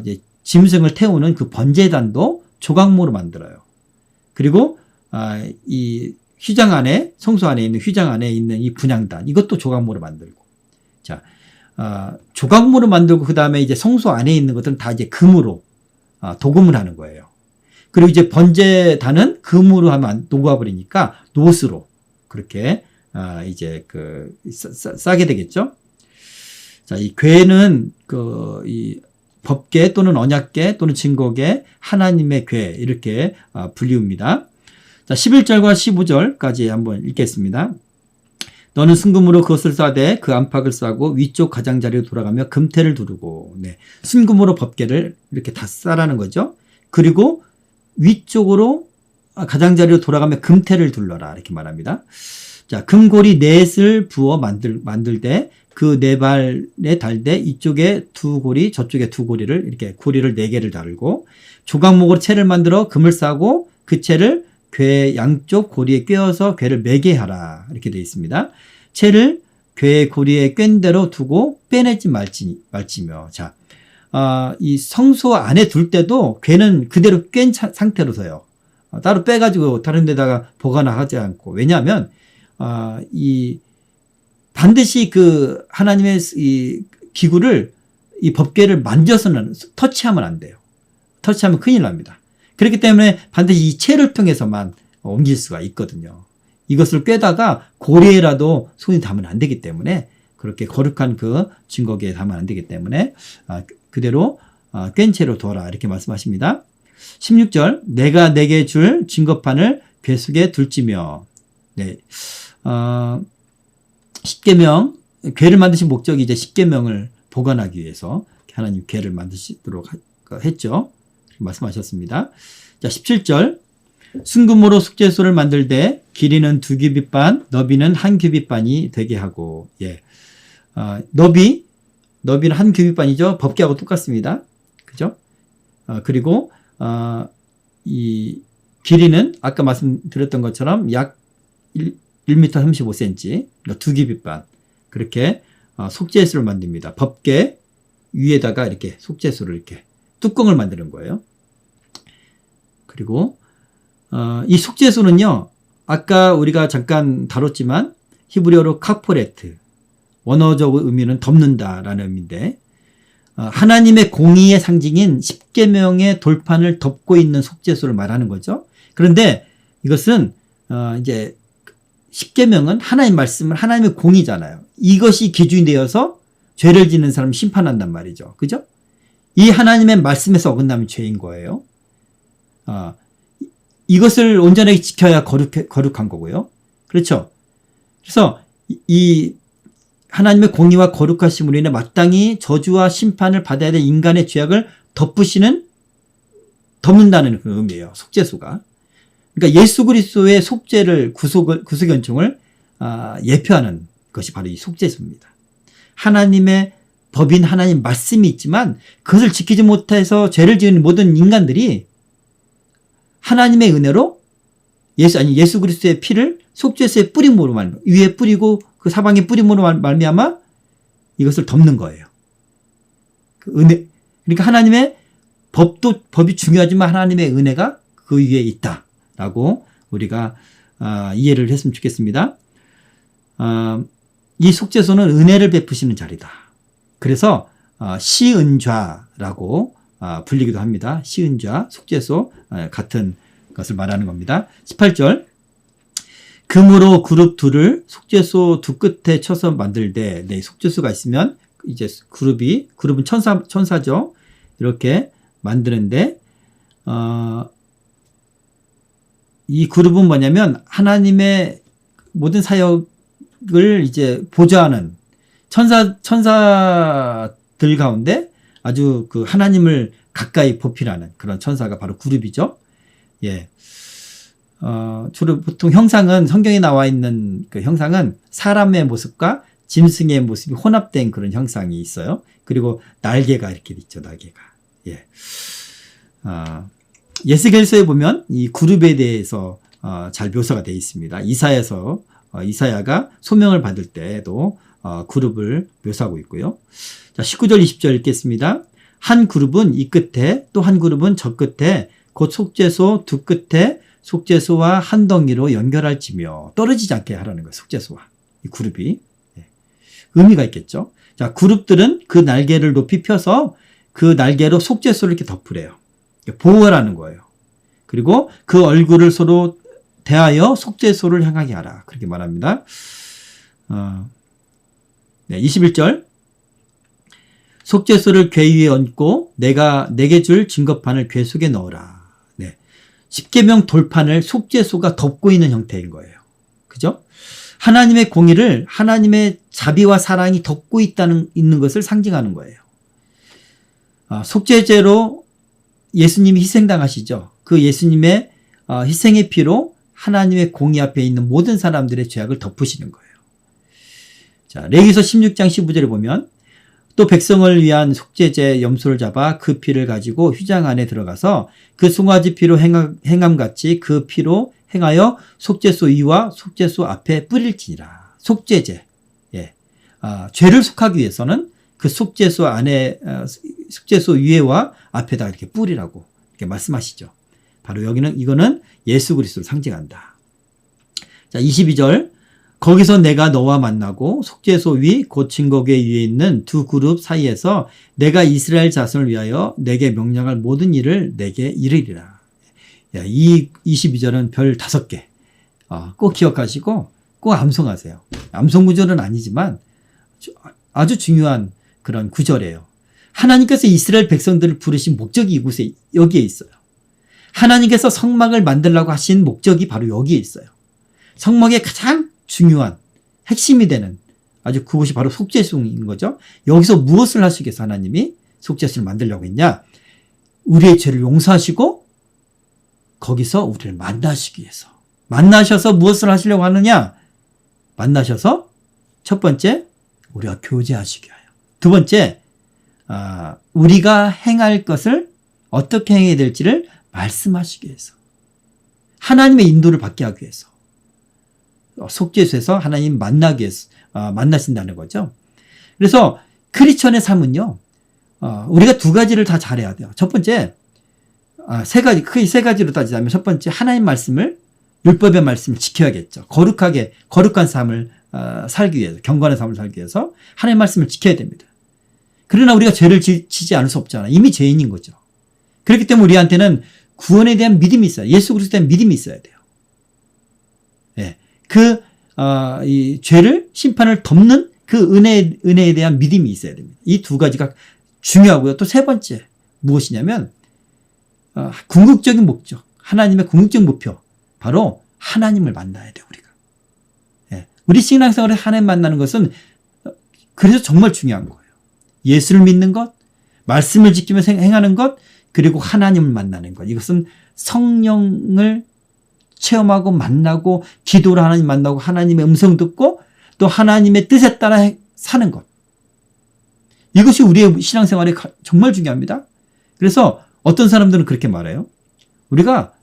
이제 짐승을 태우는 그 번제단도 조각목으로 만들어요. 그리고 이 휘장 안에, 성수 안에 있는 휘장 안에 있는 이 분향단, 이것도 조각목으로 만들고. 자, 조각목으로 만들고 그 다음에 이제 성수 안에 있는 것들은 다 이제 금으로 도금을 하는 거예요. 그리고 이제 번제단은 금으로 하면 녹아 버리니까 노스로 그렇게 이제 싸게 되겠죠. 자, 이 궤는 이 법궤 또는 언약궤 또는 증거궤, 하나님의 궤 이렇게 불리웁니다. 자, 11절과 15절까지 한번 읽겠습니다. 너는 순금으로 그것을 싸되 그 안팎을 싸고 위쪽 가장자리로 돌아가며 금태를 두르고. 네. 순금으로 법궤를 이렇게 다 싸라는 거죠. 그리고 위쪽으로 가장자리로 돌아가며 금태를 둘러라 이렇게 말합니다. 자, 금고리 넷을 부어 만들되 그 네 발에 달되 이쪽에 2고리 저쪽에 2고리를 이렇게 고리를 4개를 달고 조각목으로 채를 만들어 금을 싸고 그 채를 궤 양쪽 고리에 꿰어서 궤를 매게 하라 이렇게 되어 있습니다. 채를 궤 고리에 꿰는 대로 두고 빼내지 말지며. 자, 이 성소 안에 둘 때도 궤는 그대로 꿰인 상태로 따로 빼가지고 다른 데다가 보관하지 않고. 왜냐하면 반드시 그 하나님의 이 기구를, 이 법궤를 만져서는 터치하면 안 돼요. 터치하면 큰일 납니다. 그렇기 때문에 반드시 이 채를 통해서만 옮길 수가 있거든요. 이것을 꿰다가 고리에라도 손이 닿으면 안 되기 때문에, 그렇게 거룩한 그 증거궤에 닿으면 안 되기 때문에 그대로 꿰인 채로 둬라 이렇게 말씀하십니다. 16절, 내가 내게 줄 증거판을 궤 속에 둘지며. 네. 십계명, 궤를 만드신 목적이 이제 십계명을 보관하기 위해서 하나님 궤를 만드시도록 했죠. 말씀하셨습니다. 자, 17절. 순금으로 숙제소를 만들되 길이는 2규빗반, 너비는 1규빗반이 되게 하고. 예. 너비는 1규빗반이죠. 법궤하고 똑같습니다. 그죠? 그리고 이 길이는 아까 말씀드렸던 것처럼 약 1m 35cm, 그러니까 2규빗반. 그렇게 속죄소를 만듭니다. 법궤 위에다가 이렇게 속죄소를 이렇게 뚜껑을 만드는 거예요. 그리고 이 속죄소는요, 아까 우리가 잠깐 다뤘지만 히브리어로 카포레트, 원어적 의미는 덮는다라는 의미인데, 하나님의 공의의 상징인 십계명의 돌판을 덮고 있는 속죄소를 말하는 거죠. 그런데 이것은 이제 십계명은 하나님 말씀은 하나님의 공의잖아요. 이것이 기준이 되어서 죄를 짓는 사람을 심판한단 말이죠. 그죠? 이 하나님의 말씀에서 어긋나면 죄인 거예요. 이것을 온전하게 지켜야 거룩한 거고요. 그렇죠? 그래서 이 하나님의 공의와 거룩하심으로 인해 마땅히 저주와 심판을 받아야 될 인간의 죄악을 덮는다는 그런 의미예요. 속죄소가. 그러니까 예수 그리스도의 속죄를 구속 연총을 예표하는 것이 바로 이 속죄소입니다. 하나님의 법인 하나님 말씀이 있지만 그것을 지키지 못해서 죄를 지은 모든 인간들이 하나님의 은혜로 예수 그리스도의 피를 속죄소에 뿌림으로 위에 뿌리고 그 사방에 뿌림으로 말미암아 이것을 덮는 거예요. 그 은혜. 그러니까 하나님의 법이 중요하지만 하나님의 은혜가 그 위에 있다라는 라고 우리가 이해를 했으면 좋겠습니다. 이 속죄소는 은혜를 베푸시는 자리다. 그래서 시은좌라고 불리기도 합니다. 시은좌, 속죄소 같은 것을 말하는 겁니다. 18절 금으로 그룹 둘을 속죄소 두 끝에 쳐서 만들되 네, 속죄소가 있으면 이제 그룹은 천사죠. 이렇게 만드는데 이 그룹은 뭐냐면 하나님의 모든 사역을 이제 보좌하는 천사들 가운데 아주 그 하나님을 가까이 보필하는 그런 천사가 바로 그룹이죠. 예. 주로 보통 형상은 성경에 나와 있는 그 형상은 사람의 모습과 짐승의 모습이 혼합된 그런 형상이 있어요. 그리고 날개가 이렇게 있죠. 날개가. 예. 예스겔서에 보면 이 그룹에 대해서 잘 묘사가 되어 있습니다. 이사야서 이사야가 소명을 받을 때에도 그룹을 묘사하고 있고요. 자, 19절 20절 읽겠습니다. 한 그룹은 이 끝에 또 한 그룹은 저 끝에 곧 속죄소 두 끝에 속죄소와 한 덩이로 연결할지며 떨어지지 않게 하라는 거예요. 속죄소와 이 그룹이 의미가 있겠죠. 자, 그룹들은 그 날개를 높이 펴서 그 날개로 속죄소를 이렇게 덮으래요. 보호하라는 거예요. 그리고 그 얼굴을 서로 대하여 속죄소를 향하게 하라. 그렇게 말합니다. 21절 속죄소를 궤 위에 얹고 내가 내게 줄 증거판을 궤 속에 넣어라. 네. 십계명 돌판을 속죄소가 덮고 있는 형태인 거예요. 그죠? 하나님의 공의를 하나님의 자비와 사랑이 덮고 있는 것을 상징하는 거예요. 속죄제로 예수님이 희생당하시죠. 그 예수님의 희생의 피로 하나님의 공의 앞에 있는 모든 사람들의 죄악을 덮으시는 거예요. 자, 레위기서 16장 15절에 보면 또 백성을 위한 속죄제 염소를 잡아 그 피를 가지고 휘장 안에 들어가서 그 송아지 피로 행함같이 그 피로 행하여 속죄소 위와 속죄소 앞에 뿌릴지니라. 속죄제. 예. 죄를 속하기 위해서는 그 속죄소 안에 속죄소 위에와 앞에다 이렇게 뿌리라고 이렇게 말씀하시죠. 바로 이거는 예수 그리스도를 상징한다. 자, 22절. 거기서 내가 너와 만나고 속죄소 위 곧 증거궤 위에 있는 두 그룹 사이에서 내가 이스라엘 자손을 위하여 내게 명령할 모든 일을 내게 이르리라. 이 22절은 별 5개. 꼭 기억하시고 꼭 암송하세요. 암송 구절은 아니지만 아주 중요한 그런 구절이에요. 하나님께서 이스라엘 백성들을 부르신 목적이 이곳에 여기에 있어요. 하나님께서 성막을 만들라고 하신 목적이 바로 여기에 있어요. 성막의 가장 중요한 핵심이 되는 아주 그곳이 바로 속죄소인 거죠. 여기서 무엇을 하시기 위해서 하나님이 속죄소를 만들려고 했냐? 우리의 죄를 용서하시고 거기서 우리를 만나시기 위해서. 만나셔서 무엇을 하시려고 하느냐? 만나셔서 첫 번째 우리가 교제하시기 위하여. 두 번째 우리가 행할 것을 어떻게 행해야 될지를 말씀하시기 위해서. 하나님의 인도를 받게 하기 위해서. 속죄소에서 하나님 만나기 위해서 만나신다는 거죠. 그래서 크리스천의 삶은요. 우리가 두 가지를 다 잘해야 돼요. 첫 번째 크게 세 가지로 따지자면 첫 번째 하나님 말씀을 율법의 말씀을 지켜야겠죠. 거룩한 삶을 살기 위해서 경건한 삶을 살기 위해서 하나님 말씀을 지켜야 됩니다. 그러나 우리가 죄를 지지 않을 수 없잖아요. 이미 죄인인 거죠. 그렇기 때문에 우리한테는 구원에 대한 믿음이 있어요. 예수 그리스도에 대한 믿음이 있어야 돼요. 예. 이 죄를 심판을 덮는 그 은혜에 대한 믿음이 있어야 됩니다. 이 두 가지가 중요하고요. 또 세 번째 무엇이냐면 궁극적인 목적, 하나님의 궁극적 목표, 바로 하나님을 만나야 돼요. 우리가. 예. 우리 신앙생활에 하나님 만나는 것은 그래서 정말 중요한 거예요. 예수를 믿는 것, 말씀을 지키면서 행하는 것, 그리고 하나님을 만나는 것. 이것은 성령을 체험하고 만나고 기도를 하나님 만나고 하나님의 음성 듣고 또 하나님의 뜻에 따라 사는 것. 이것이 우리의 신앙생활에 정말 중요합니다. 그래서 어떤 사람들은 그렇게 말해요. 우리가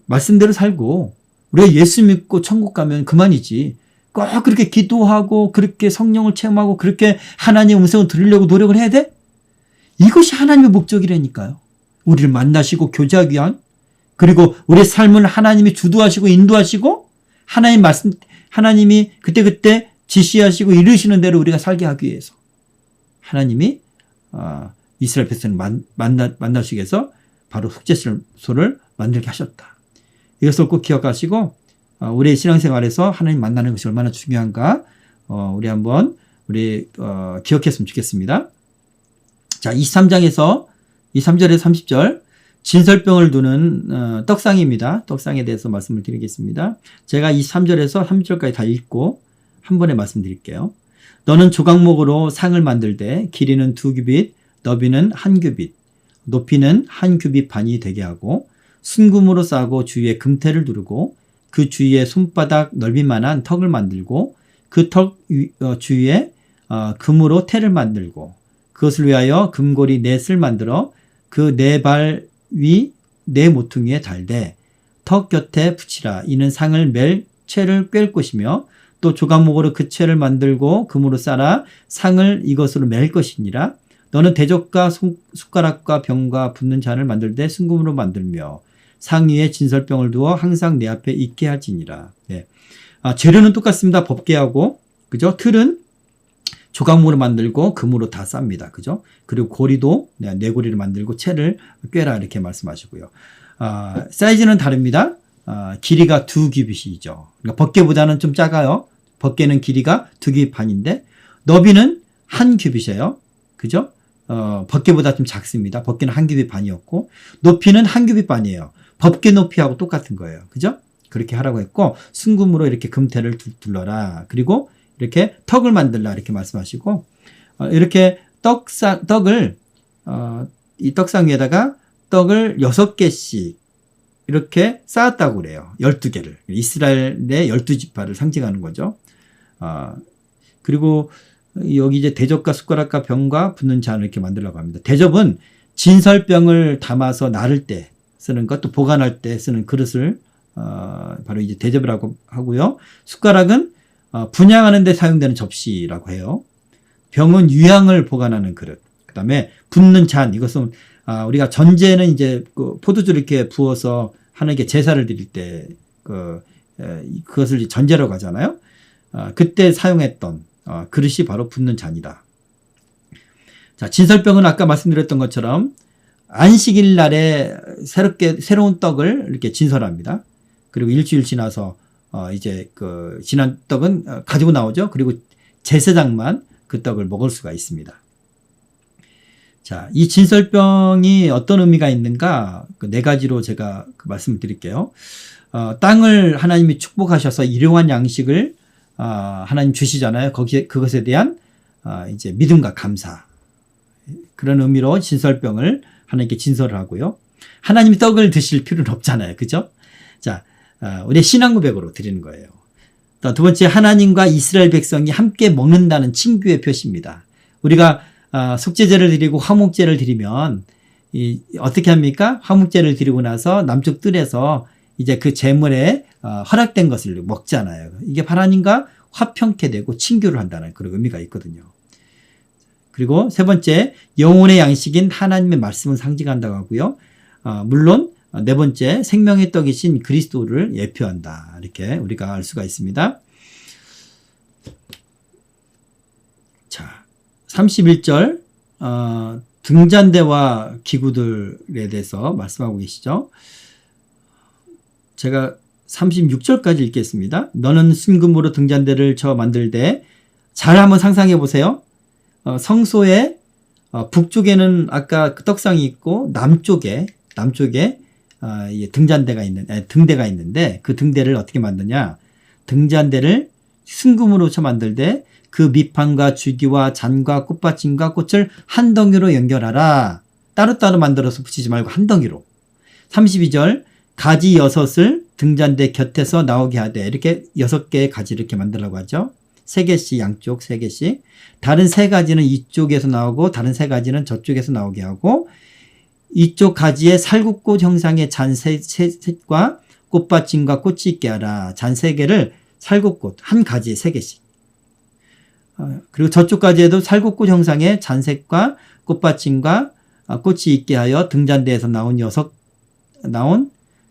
말씀대로 살고 우리가 예수 믿고 천국 가면 그만이지. 꼭 그렇게 기도하고 그렇게 성령을 체험하고 그렇게 하나님의 음성을 들으려고 노력을 해야 돼? 이것이 하나님의 목적이라니까요. 우리를 만나시고 교제하기 위한 그리고 우리 삶을 하나님이 주도하시고 인도하시고 하나님이 그때그때 지시하시고 이루시는 대로 우리가 살게 하기 위해서 하나님이 이스라엘 백성을 만나시기 위해서 바로 속죄소를 만들게 하셨다. 이것을 꼭 기억하시고 우리의 신앙생활에서 하나님 만나는 것이 얼마나 중요한가 우리 한번 기억했으면 좋겠습니다. 자, 23절에서 30절 진설병을 두는 떡상입니다. 떡상에 대해서 말씀을 드리겠습니다. 제가 23절에서 30절까지 다 읽고 한 번에 말씀드릴게요. 너는 조각목으로 상을 만들되 길이는 2규빗, 너비는 1규빗, 높이는 1규빗 반이 되게 하고 순금으로 싸고 주위에 금태를 두르고 그 주위에 손바닥 넓이만한 턱을 만들고 그 턱 주위에 금으로 태를 만들고 그것을 위하여 금고리 넷을 만들어 그 네 발 위 네 모퉁이에 달되 턱 곁에 붙이라. 이는 상을 멜 채를 꿰을 것이며 또 조각목으로 그 채를 만들고 금으로 쌓아 상을 이것으로 맬 것이니라. 너는 대적과 숟가락과 병과 붓는 잔을 만들 때 순금으로 만들며 상 위에 진설병을 두어 항상 내 앞에 있게 할지니라. 네. 재료는 똑같습니다. 법궤하고 그죠? 틀은 조각목으로 만들고 금으로 다 쌉니다. 그죠? 그리고 고리도 네고리를 만들고 채를 꿰라 이렇게 말씀하시고요. 사이즈는 다릅니다. 길이가 2규빗이죠. 그러니까 법궤보다는 좀 작아요. 법궤는 길이가 2규빗 반인데 너비는 1규빗이에요. 그죠? 법궤보다 좀 작습니다. 법궤는 1규빗 반이었고 높이는 1규빗 반이에요. 법궤 높이하고 똑같은 거예요. 그죠? 그렇게 하라고 했고 순금으로 이렇게 금태를 둘러라. 그리고 이렇게 턱을 만들라 이렇게 말씀하시고 이렇게 떡을 이 떡상 위에다가 떡을 6개씩 이렇게 쌓았다고 그래요. 12개를. 이스라엘의 12지파를 상징하는 거죠. 그리고 여기 이제 대접과 숟가락과 병과 붓는 잔을 이렇게 만들려고 합니다. 대접은 진설병을 담아서 나를 때 쓰는 것, 또 보관할 때 쓰는 그릇을 바로 이제 대접이라고 하고요. 숟가락은 분양하는 데 사용되는 접시라고 해요. 병은 유향을 보관하는 그릇. 그 다음에 붓는 잔. 이것은 우리가 전제는 이제 그 포도주를 이렇게 부어서 하는 게 제사를 드릴 때 그것을 전제라고 하잖아요. 그때 사용했던 그릇이 바로 붓는 잔이다. 자, 진설병은 아까 말씀드렸던 것처럼 안식일 날에 새로운 떡을 이렇게 진설합니다. 그리고 일주일 지나서 이제 그 지난 떡은 가지고 나오죠. 그리고 제사장만 그 떡을 먹을 수가 있습니다. 자, 이 진설병이 어떤 의미가 있는가? 그 네 가지로 제가 말씀을 드릴게요. 땅을 하나님이 축복하셔서 일용할 양식을 하나님 주시잖아요. 그것에 대한 이제 믿음과 감사. 그런 의미로 진설병을 하나님께 진설을 하고요. 하나님이 떡을 드실 필요는 없잖아요. 그죠? 자, 우리의 신앙 고백으로 드리는 거예요. 두 번째, 하나님과 이스라엘 백성이 함께 먹는다는 친교의 표시입니다. 우리가 속죄제를 드리고 화목제를 드리면 어떻게 합니까? 화목제를 드리고 나서 남쪽 뜰에서 이제 그 제물에 허락된 것을 먹잖아요. 이게 하나님과 화평케 되고 친교를 한다는 그런 의미가 있거든요. 그리고 세 번째, 영혼의 양식인 하나님의 말씀을 상징한다고 하고요. 물론 네 번째, 생명의 떡이신 그리스도를 예표한다. 이렇게 우리가 알 수가 있습니다. 자, 31절 등잔대와 기구들에 대해서 말씀하고 계시죠. 제가 36절까지 읽겠습니다. 너는 순금으로 등잔대를 쳐 만들되 잘 한번 상상해 보세요. 성소의 북쪽에는 아까 그 떡상이 있고 남쪽에 등잔대가 등대가 있는데 그 등대를 어떻게 만드냐? 등잔대를 순금으로 쳐 만들되 그 밑판과 줄기와 잔과 꽃받침과 꽃을 한 덩이로 연결하라. 따로따로 만들어서 붙이지 말고 한 덩이로. 32절 가지 6을 등잔대 곁에서 나오게 하되 이렇게 6개의 가지를 이렇게 만들라고 하죠. 3개씩 양쪽 3개씩. 다른 3가지는 이쪽에서 나오고 다른 3가지는 저쪽에서 나오게 하고 이쪽 가지에 살구꽃 형상의 잔 셋과 꽃받침과 꽃이 있게 하라. 잔 3개를 살구꽃 한 가지에 3개씩. 그리고 저쪽 가지에도 살구꽃 형상의 잔색과 꽃받침과 꽃이 있게 하여 등잔대에서 나온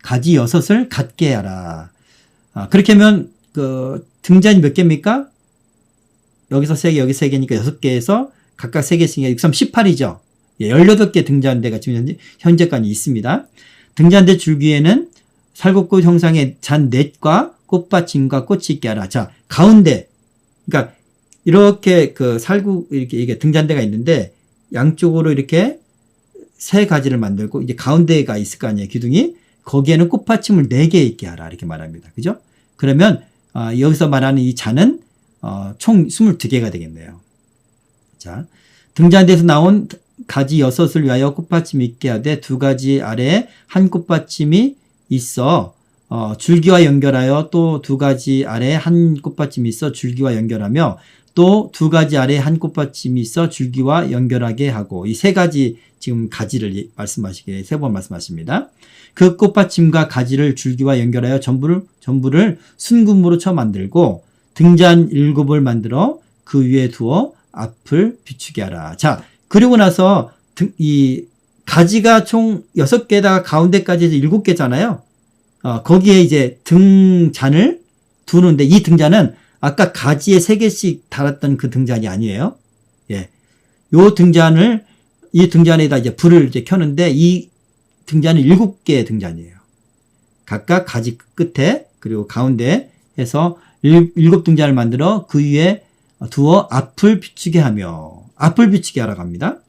가지 6을 갖게 하라. 그렇게 하면 그 등잔이 몇 개입니까? 여기서 3개, 여기 3개니까 6개에서 각각 3개씩이니까 6, 3, 18이죠. 18개 등잔대가 지금 현재까지 있습니다. 등잔대 줄기에는 살구꽃 형상의 잔넷과 꽃받침과 꽃이 있게 하라. 자, 가운데, 그러니까 이렇게 그 이렇게 이게 등잔대가 있는데 양쪽으로 이렇게 3가지를 만들고 이제 가운데가 있을 거 아니에요, 기둥이. 거기에는 꽃받침을 4개 있게 하라. 이렇게 말합니다. 그죠? 그러면 여기서 말하는 이 잔은 총 22개가 되겠네요. 자, 등잔대에서 나온 가지 6을 위하여 꽃받침이 있게 하되 2가지 아래에 한 꽃받침이 있어 줄기와 연결하여 또 2가지 아래에 한 꽃받침이 있어 줄기와 연결하며 또 2가지 아래에 한 꽃받침이 있어 줄기와 연결하게 하고, 이 3가지 지금 가지를 말씀하시게 3번 말씀하십니다. 그 꽃받침과 가지를 줄기와 연결하여 전부를 순금으로 쳐 만들고 등잔 7을 만들어 그 위에 두어 앞을 비추게 하라. 자, 그리고 나서 이 가지가 총 6개에다가 가운데까지 7개잖아요. 거기에 이제 등잔을 두는데, 이 등잔은 아까 가지에 3개씩 달았던 그 등잔이 아니에요. 예. 이 등잔에다 이제 불을 이제 켜는데, 이 등잔은 7개의 등잔이에요. 각각 가지 끝에, 그리고 가운데 해서 7등잔을 만들어 그 위에 두어 앞을 비추게 하며, 앞을 비추게 하라고 합니다.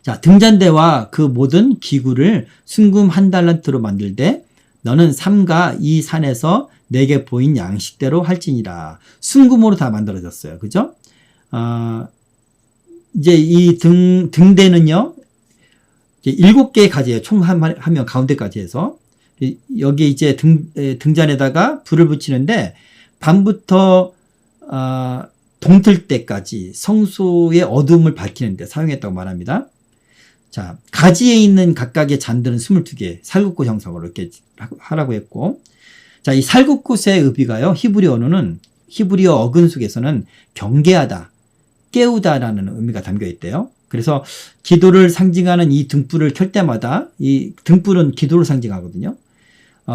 자, 등잔대와 그 모든 기구를 순금 1달란트로 만들되 너는 삼가 이 산에서 내게 보인 양식대로 할지니라. 순금으로 다 만들어졌어요. 그죠? 이제 이 등대는요, 이제 7개의 가지예요. 총 하면 가운데까지 해서. 여기 이제 등잔에다가 불을 붙이는데, 밤부터, 동틀 때까지 성소의 어둠을 밝히는 데 사용했다고 말합니다. 자, 가지에 있는 각각의 잔들은 22개, 살구꽃 형상으로 이렇게 하라고 했고, 자, 이 살구꽃의 의미가요, 히브리어 어근 속에서는 경계하다, 깨우다라는 의미가 담겨 있대요. 그래서 기도를 상징하는 이 등불을 켤 때마다, 이 등불은 기도를 상징하거든요.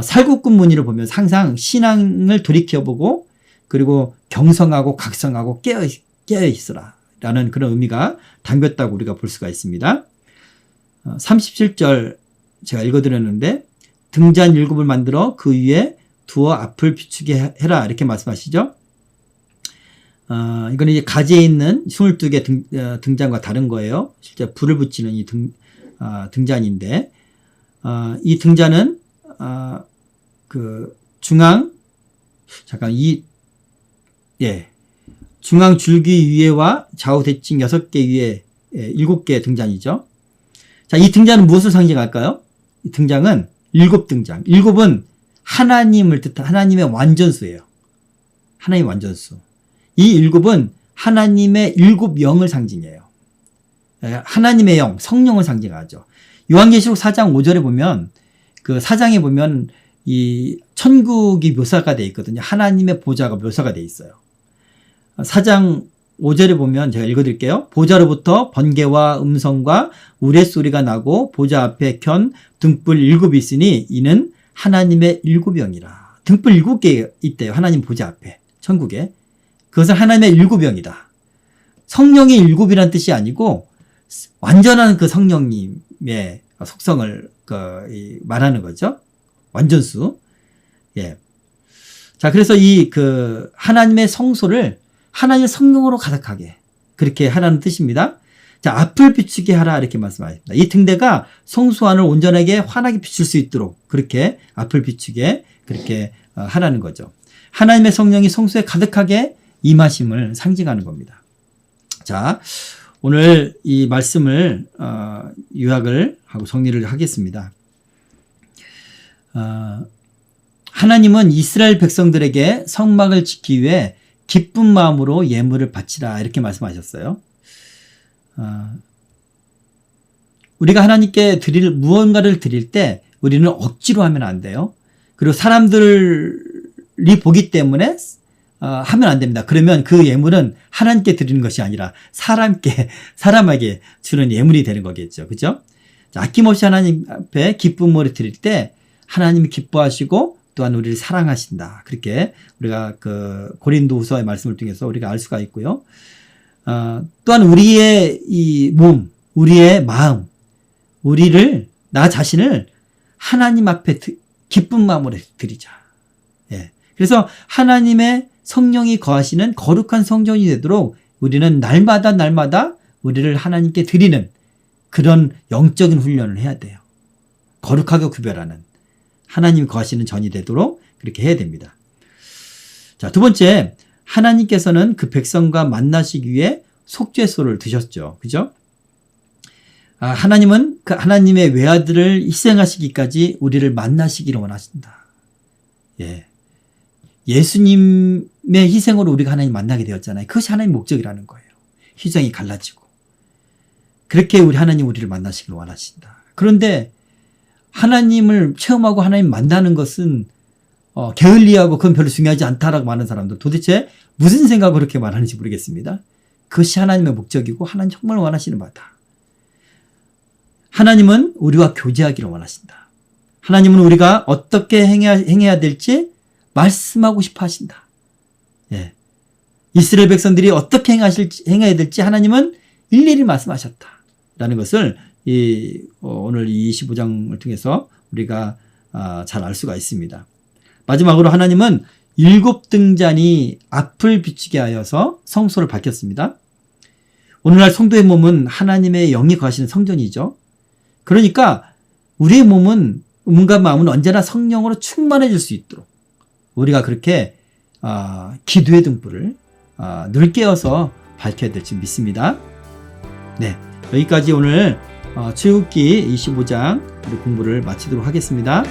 살구꽃 무늬를 보면 항상 신앙을 돌이켜보고, 그리고 경성하고 각성하고 깨어있으라 라는 그런 의미가 담겼다고 우리가 볼 수가 있습니다. 37절 제가 읽어드렸는데, 등잔 7을 만들어 그 위에 두어 앞을 비추게 해라, 이렇게 말씀하시죠. 이거는 이제 가지에 있는 22개 등잔과 다른 거예요. 실제 불을 붙이는 이 등잔인데, 이 등잔은 그 중앙 줄기 위에와 좌우 대칭 6개 위에 7개 등잔이죠. 자, 이 등잔은 무엇을 상징할까요? 이 등잔은 7등잔. 7은 하나님을 뜻한 하나님의 완전수예요. 하나님의 완전수. 이 7은 하나님의 7영을 상징해요. 하나님의 영, 성령을 상징하죠. 요한계시록 4장 5절에 보면, 그 4장에 보면 이 천국이 묘사가 되어 있거든요. 하나님의 보좌가 묘사가 되어 있어요. 4장 5절에 보면 제가 읽어드릴게요. 보좌로부터 번개와 음성과 우레소리가 나고 보좌 앞에 켠 등불 7이 있으니 이는 하나님의 7영이라. 등불 7개 있대요. 하나님 보좌 앞에, 천국에. 그것은 하나님의 7영이다. 성령이 7이라는 뜻이 아니고 완전한 그 성령님의 속성을 말하는 거죠. 완전수. 예. 자, 그래서 하나님의 성소를 하나님의 성령으로 가득하게 그렇게 하라는 뜻입니다. 자, 앞을 비추게 하라, 이렇게 말씀하십니다. 이 등대가 성소 안을 온전하게 환하게 비출 수 있도록 그렇게 앞을 비추게 그렇게 하라는 거죠. 하나님의 성령이 성소에 가득하게 임하심을 상징하는 겁니다. 자, 오늘 이 말씀을 요약을 하고 정리를 하겠습니다. 하나님은 이스라엘 백성들에게 성막을 지키기 위해 기쁜 마음으로 예물을 바치라, 이렇게 말씀하셨어요. 우리가 하나님께 무언가를 드릴 때 우리는 억지로 하면 안 돼요. 그리고 사람들이 보기 때문에 하면 안 됩니다. 그러면 그 예물은 하나님께 드리는 것이 아니라 사람에게 주는 예물이 되는 거겠죠. 그죠? 아낌없이 하나님 앞에 기쁨으로 드릴 때 하나님이 기뻐하시고 또한 우리를 사랑하신다. 그렇게 우리가 그 고린도후서의 말씀을 통해서 우리가 알 수가 있고요. 또한 우리의 이 몸, 우리의 마음, 나 자신을 하나님 앞에 기쁜 마음으로 드리자. 예. 그래서 하나님의 성령이 거하시는 거룩한 성전이 되도록 우리는 날마다 우리를 하나님께 드리는 그런 영적인 훈련을 해야 돼요. 거룩하게 구별하는 하나님 거하시는 전이 되도록 그렇게 해야 됩니다. 자, 두 번째, 하나님께서는 그 백성과 만나시기 위해 속죄소를 드셨죠. 그죠? 하나님은 그 하나님의 외아들을 희생하시기까지 우리를 만나시기를 원하신다. 예. 예수님의 희생으로 우리가 하나님 만나게 되었잖아요. 그것이 하나님의 목적이라는 거예요. 희생이 갈라지고. 그렇게 하나님 우리를 만나시기를 원하신다. 그런데 하나님을 체험하고 하나님 만나는 것은 게을리하고 그건 별로 중요하지 않다라고 말하는 사람들 도대체 무슨 생각으로 그렇게 말하는지 모르겠습니다. 그것이 하나님의 목적이고 하나님 정말 원하시는 바다. 하나님은 우리와 교제하기를 원하신다. 하나님은 우리가 어떻게 행해야 될지 말씀하고 싶어 하신다. 예. 이스라엘 백성들이 어떻게 행해야 될지 하나님은 일일이 말씀하셨다. 라는 것을 오늘 이 25장을 통해서 우리가 잘 알 수가 있습니다. 마지막으로 하나님은 7등잔이 앞을 비추게 하여서 성소를 밝혔습니다. 오늘날 성도의 몸은 하나님의 영이 거하시는 성전이죠. 그러니까 우리의 몸과 마음은 언제나 성령으로 충만해질 수 있도록 우리가 그렇게 기도의 등불을 늘 깨어서 밝혀야 될지 믿습니다. 네, 여기까지 오늘 출애굽기 25장 우리 공부를 마치도록 하겠습니다.